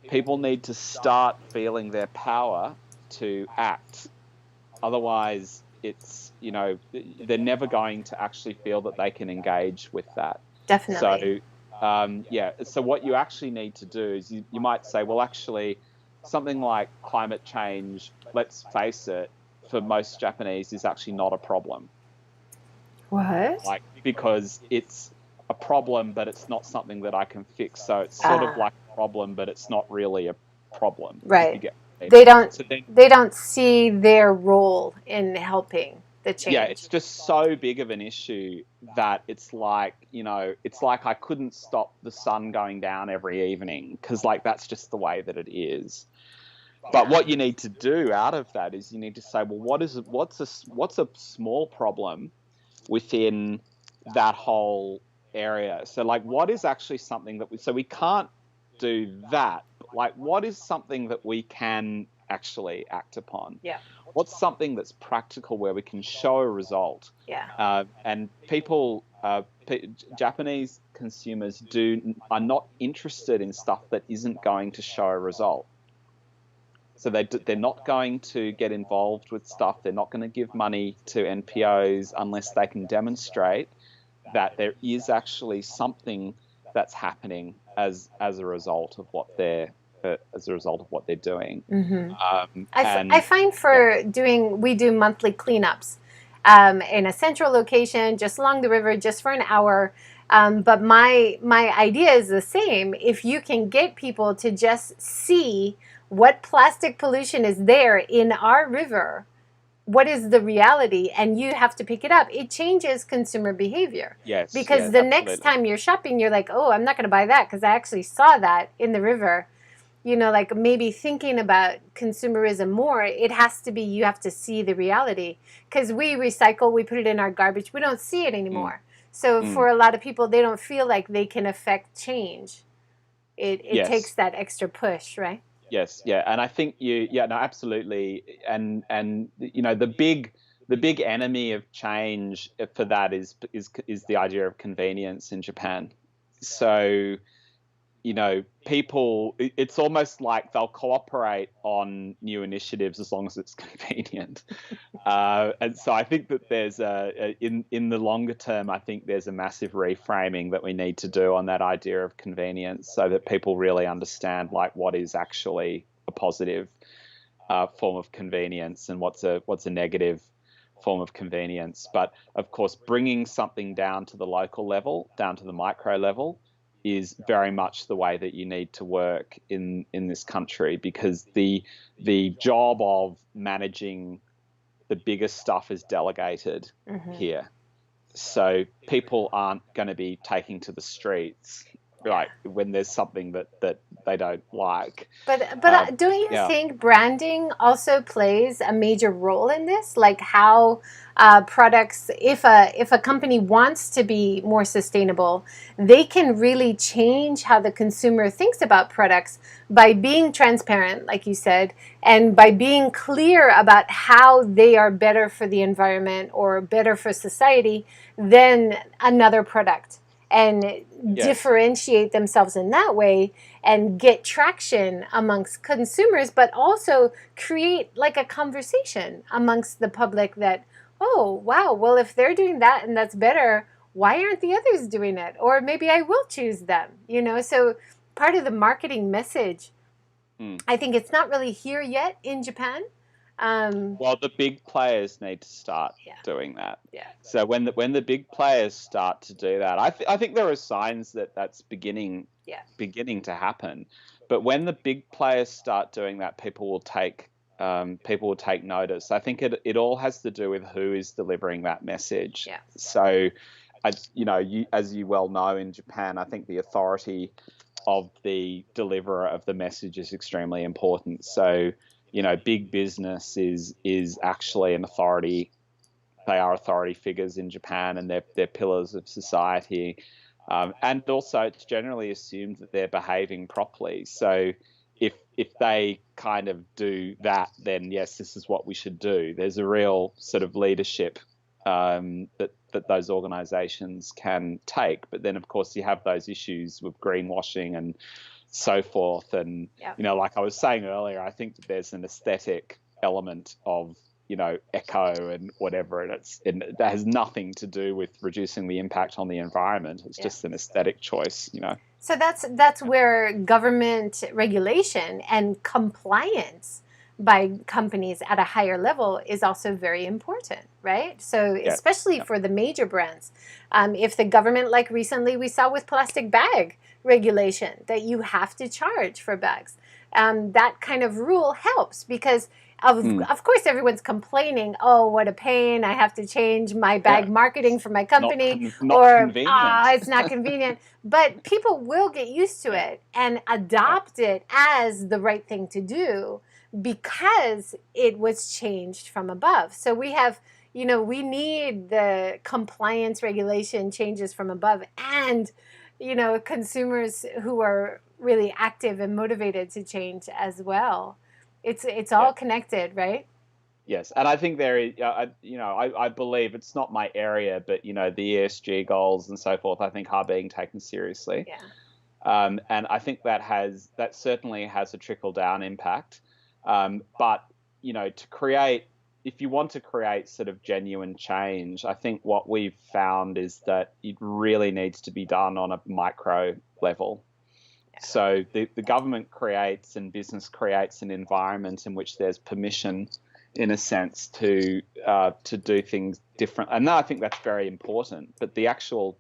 S2: people need to start feeling their power to act. Otherwise, it's, they're never going to actually feel that they can engage with that.
S1: Definitely.
S2: So, so what you actually need to do is you might say, well, actually, something like climate change, let's face it, for most Japanese is actually not a problem.
S1: What?
S2: Because it's a problem, but it's not something that I can fix. So it's sort of like a problem, but it's not really a problem.
S1: Right. They don't see their role in helping the change.
S2: Yeah, it's just so big of an issue that it's like I couldn't stop the sun going down every evening, because that's just the way that it is. But what you need to do out of that is you need to say, well, what's a small problem within that whole area? So what is actually something that we can't do that, but what is something that we can actually act upon?
S1: Yeah.
S2: What's something that's practical where we can show a result?
S1: Yeah.
S2: And people, Japanese consumers are not interested in stuff that isn't going to show a result. So they're not going to get involved with stuff. They're not going to give money to NPOs unless they can demonstrate that there is actually something that's happening as a result of what they're doing.
S1: Mm-hmm. I find we do monthly cleanups in a central location just along the river, just for an hour. But my idea is the same. If you can get people to just see what plastic pollution is there in our river, what is the reality, and you have to pick it up, it changes consumer behavior.
S2: Yes.
S1: Because the next time you're shopping, you're like, oh, I'm not going to buy that because I actually saw that in the river. Maybe thinking about consumerism more, it has to be, you have to see the reality. Because we recycle, we put it in our garbage, we don't see it anymore. So for a lot of people, they don't feel like they can affect change. It takes that extra push, right?
S2: Yes, yeah, and I think absolutely, and the big enemy of change for that is the idea of convenience in Japan. So, people, it's almost like they'll cooperate on new initiatives as long as it's convenient. And so I think that there's in the longer term, I think there's a massive reframing that we need to do on that idea of convenience, so that people really understand what is actually a positive form of convenience and what's a negative form of convenience. But of course, bringing something down to the local level, down to the micro level, is very much the way that you need to work in this country, because the job of managing the biggest stuff is delegated here. So people aren't going to be taking to the streets when there's something that they don't like.
S1: But don't you think branding also plays a major role in this? Like how products, if a company wants to be more sustainable, they can really change how the consumer thinks about products by being transparent, like you said, and by being clear about how they are better for the environment or better for society than another product. And differentiate themselves in that way and get traction amongst consumers, but also create a conversation amongst the public that, oh, wow, well, if they're doing that and that's better, why aren't the others doing it? Or maybe I will choose them, So part of the marketing message, I think it's not really here yet in Japan.
S2: Well, the big players need to start
S1: Yeah.
S2: doing that.
S1: Yeah.
S2: So when the big players start to do that, I think there are signs that that's beginning to happen. But when the big players start doing that, people will take notice. I think it all has to do with who is delivering that message.
S1: Yeah.
S2: So, as you well know, in Japan, I think the authority of the deliverer of the message is extremely important. So, big business is actually an authority. They are authority figures in Japan, and they're pillars of society. And also, it's generally assumed that they're behaving properly. So, if they kind of do that, then yes, this is what we should do. There's a real sort of leadership that those organisations can take. But then, of course, you have those issues with greenwashing and so forth. And like I was saying earlier, I think that there's an aesthetic element of echo and whatever, and that has nothing to do with reducing the impact on the environment. It's just an aesthetic choice.
S1: So that's where government regulation and compliance by companies at a higher level is also very important, right? So especially for the major brands, if the government, like recently we saw with plastic bag regulation, that you have to charge for bags, that kind of rule helps because of course everyone's complaining, oh, what a pain, I have to change my bag marketing for my company,
S2: not convenient.
S1: It's not convenient. But people will get used to it and adopt it as the right thing to do because it was changed from above. So we have, we need the compliance regulation changes from above and, consumers who are really active and motivated to change as well. It's all connected, right?
S2: Yes, and I think there is, I believe it's not my area, but the ESG goals and so forth, I think are being taken seriously.
S1: Yeah.
S2: And I think that certainly has a trickle down impact. But if you want to create sort of genuine change, I think what we've found is that it really needs to be done on a micro level. So the government creates and business creates an environment in which there's permission, in a sense, to do things different, and I think that's very important. But the actual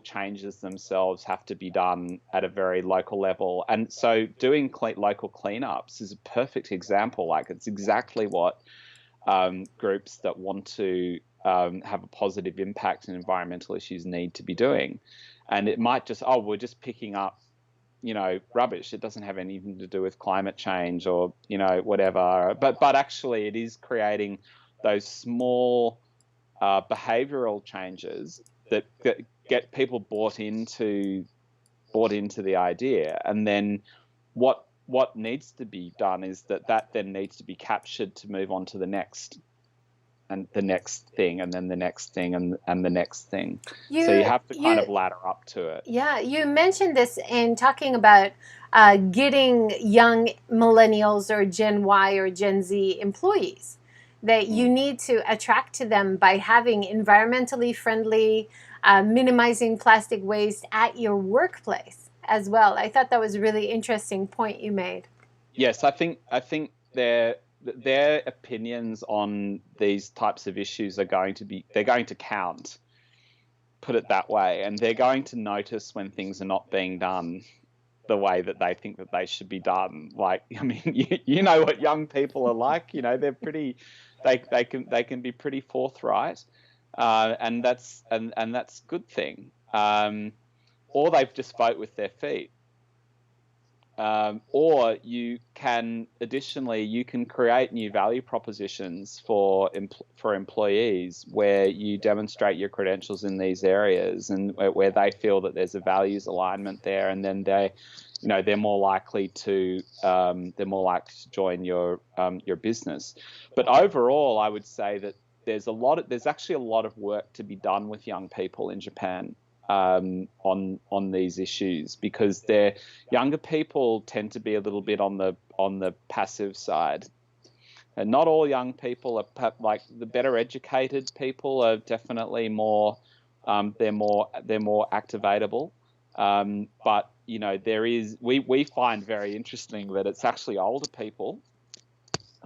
S2: changes themselves have to be done at a very local level, and so doing local cleanups is a perfect example. Like, it's exactly what groups that want to have a positive impact in environmental issues need to be doing. And it might just, we're just picking up rubbish. It doesn't have anything to do with climate change or, whatever. But actually it is creating those small behavioral changes that get people bought into the idea. And then what needs to be done is that then needs to be captured to move on to the next and the next thing, and then the next thing, and the next thing. So you have to kind of ladder up to it.
S1: Yeah, you mentioned this in talking about getting young millennials or Gen Y or Gen Z employees, that you need to attract to them by having environmentally friendly, minimizing plastic waste at your workplace as well. I thought that was a really interesting point you made.
S2: Yes, I think their opinions on these types of issues they're going to count, put it that way, and they're going to notice when things are not being done the way that they think that they should be done. Like, I mean, you know what young people are like. They're pretty, they can be pretty forthright, and that's a good thing. Or they've just vote with their feet. Or you can create new value propositions for employees where you demonstrate your credentials in these areas, and where they feel that there's a values alignment there, and then they're more likely to join your business. But overall, I would say that there's actually a lot of work to be done with young people in Japan. On these issues, because younger people tend to be a little bit on the passive side, and not all young people are like the better educated people are definitely more they're more activatable, but we find very interesting that it's actually older people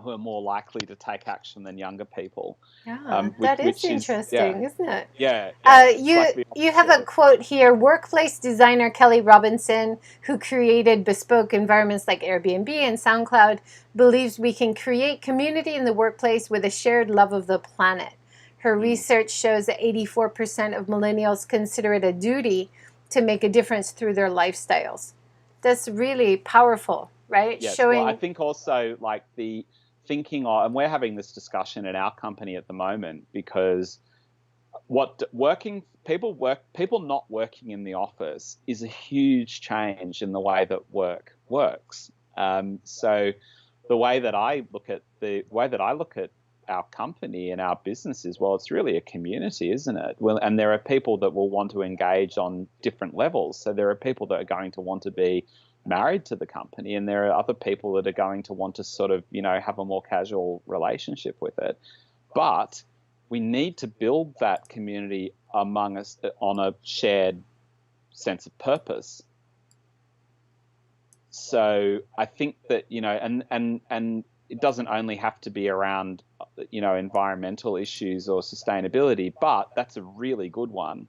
S2: who are more likely to take action than younger people.
S1: Yeah, that is
S2: Which is, yeah,
S1: interesting, isn't it?
S2: yeah, yeah. It's
S1: You
S2: like the
S1: you have a
S2: opposite.
S1: quote here. Workplace designer Kelly Robinson, who created bespoke environments like Airbnb and SoundCloud, believes we can create community in the workplace with a shared love of the planet. Her research shows that 84% of millennials consider it a duty to make a difference through their lifestyles. That's really powerful, right?
S2: Yes. Well, I
S1: Showing.
S2: think also like the thinking of, and we're having this discussion in our company at the moment because people not working in the office is a huge change in the way that work works. So the way that I look at our company and our business is, well, it's really a community, isn't it? Well, and there are people that will want to engage on different levels. So there are people that are going to want to be married to the company, and there are other people that are going to want to sort of, have a more casual relationship with it. But we need to build that community among us on a shared sense of purpose. So I think that, and it doesn't only have to be around, environmental issues or sustainability, but that's a really good one.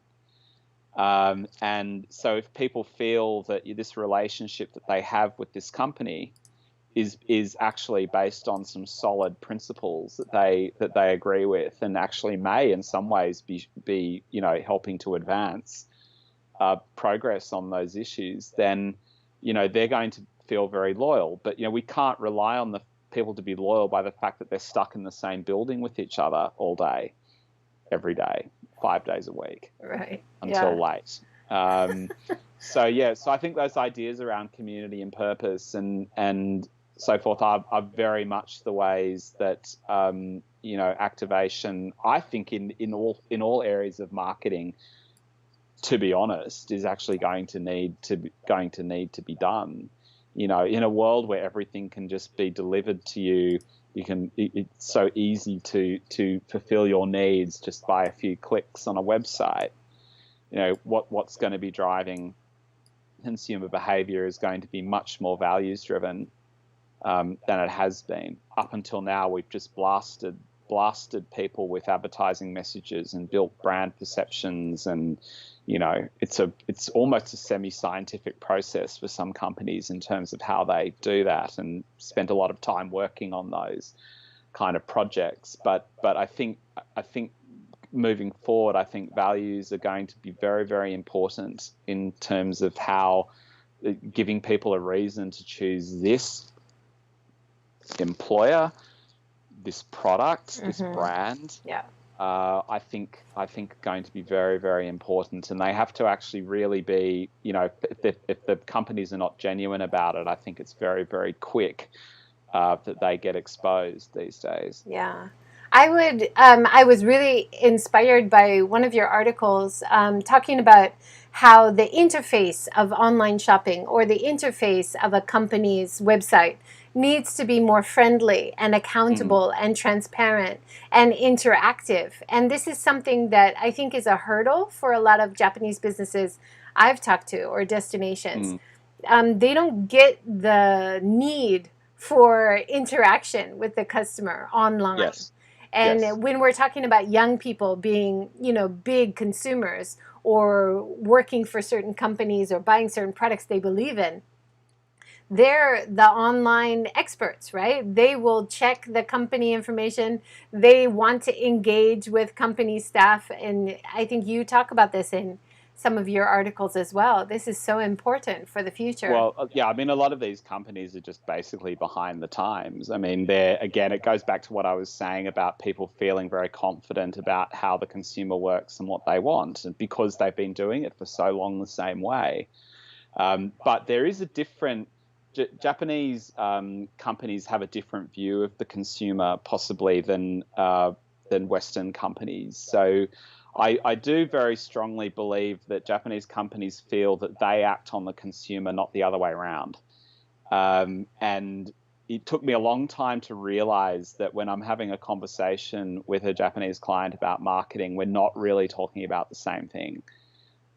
S2: And so if people feel that this relationship that they have with this company is actually based on some solid principles that they agree with, and actually may in some ways be helping to advance progress on those issues, then they're going to feel very loyal. But we can't rely on the people to be loyal by the fact that they're stuck in the same building with each other all day, every day, 5 days a week,
S1: Right.
S2: until late. So I think those ideas around community and purpose and so forth are very much the ways that activation, I think, in all areas of marketing, to be honest, is actually going to need to be done. In a world where everything can just be delivered to you, it's so easy to fulfill your needs just by a few clicks on a website. What's going to be driving consumer behavior is going to be much more values driven than it has been. Up until now, we've just blasted people with advertising messages and built brand perceptions, and it's almost a semi-scientific process for some companies in terms of how they do that, and spent a lot of time working on those kind of projects. But I think moving forward, I think values are going to be very, very important in terms of how giving people a reason to choose this employer, this product, this brand.
S1: Yeah.
S2: I think going to be very, very important, and they have to actually really be, if the companies are not genuine about it, I think it's very, very quick that they get exposed these days.
S1: Yeah. I was really inspired by one of your articles talking about how the interface of online shopping or the interface of a company's website needs to be more friendly and accountable and transparent and interactive. And this is something that I think is a hurdle for a lot of Japanese businesses I've talked to, or destinations. They don't get the need for interaction with the customer online.
S2: Yes.
S1: And when we're talking about young people being, big consumers or working for certain companies or buying certain products they believe in, they're the online experts, right? They will check the company information. They want to engage with company staff. And I think you talk about this in some of your articles as well. This is so important for the future.
S2: Well, yeah, I mean, a lot of these companies are just basically behind the times. I mean, again, it goes back to what I was saying about people feeling very confident about how the consumer works and what they want, and because they've been doing it for so long the same way. But there is a different Japanese companies have a different view of the consumer, possibly than Western companies. So I do very strongly believe that Japanese companies feel that they act on the consumer, not the other way around. And it took me a long time to realize that when I'm having a conversation with a Japanese client about marketing, we're not really talking about the same thing.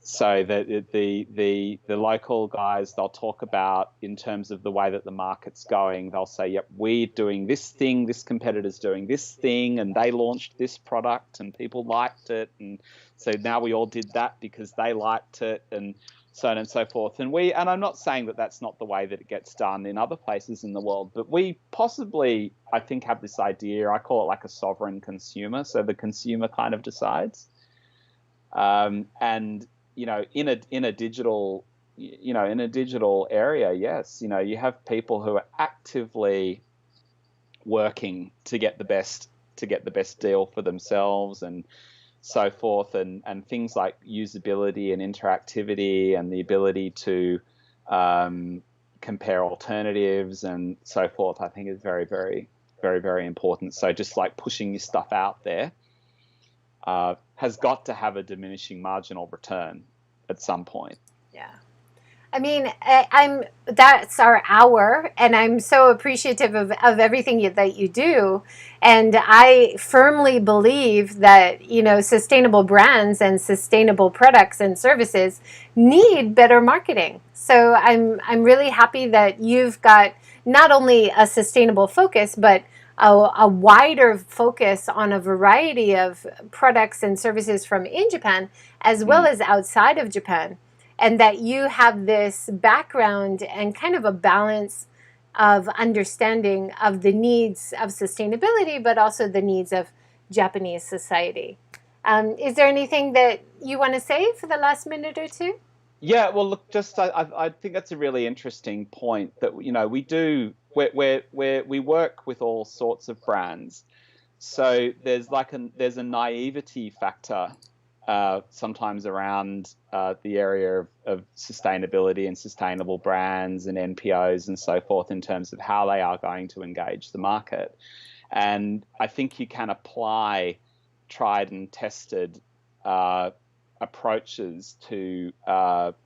S2: So the local guys, they'll talk about in terms of the way that the market's going. They'll say, "Yep, we're doing this thing. This competitor's doing this thing, and they launched this product, and people liked it, and so now we all did that because they liked it, and so on and so forth." And I'm not saying that that's not the way that it gets done in other places in the world, but we possibly, I think, have this idea. I call it like a sovereign consumer. So the consumer kind of decides, and in a digital area, yes, you have people who are actively working to get the best deal for themselves and so forth, and things like usability and interactivity and the ability to compare alternatives and so forth, I think is very, very, very, very important. So just like pushing your stuff out there has got to have a diminishing marginal return at some point.
S1: Yeah. I mean, that's our hour, and I'm so appreciative of everything that you do. And I firmly believe that, sustainable brands and sustainable products and services need better marketing. So I'm really happy that you've got not only a sustainable focus, but a wider focus on a variety of products and services from in Japan, as well as outside of Japan. And that you have this background and kind of a balance of understanding of the needs of sustainability, but also the needs of Japanese society. Is there anything that you want to say for the last minute or two?
S2: Yeah, well, look, I think that's a really interesting point that we work with all sorts of brands, so there's a naivety factor sometimes around the area of sustainability and sustainable brands and NPOs and so forth in terms of how they are going to engage the market, and I think you can apply tried and tested approaches to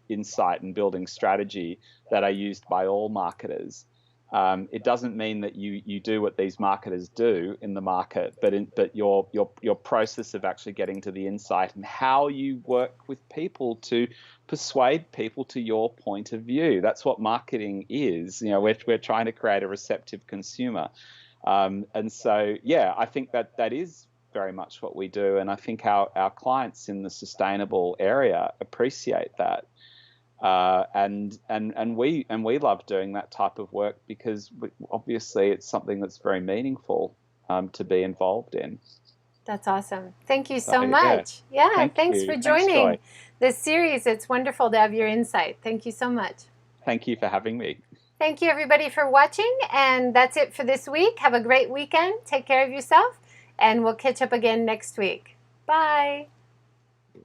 S2: insight and building strategy that are used by all marketers. It doesn't mean that you do what these marketers do in the market, but your process of actually getting to the insight and how you work with people to persuade people to your point of view. That's what marketing is. We're trying to create a receptive consumer, and so yeah, I think that is very much what we do, and I think our clients in the sustainable area appreciate that, and we love doing that type of work because obviously it's something that's very meaningful to be involved in.
S1: That's awesome. Thank you so much. Yeah, thanks for joining this series. It's wonderful to have your insight. Thank you so much.
S2: Thank you for having me.
S1: Thank you, everybody, for watching, and that's it for this week. Have a great weekend. Take care of yourself. And we'll catch up again next week. Bye.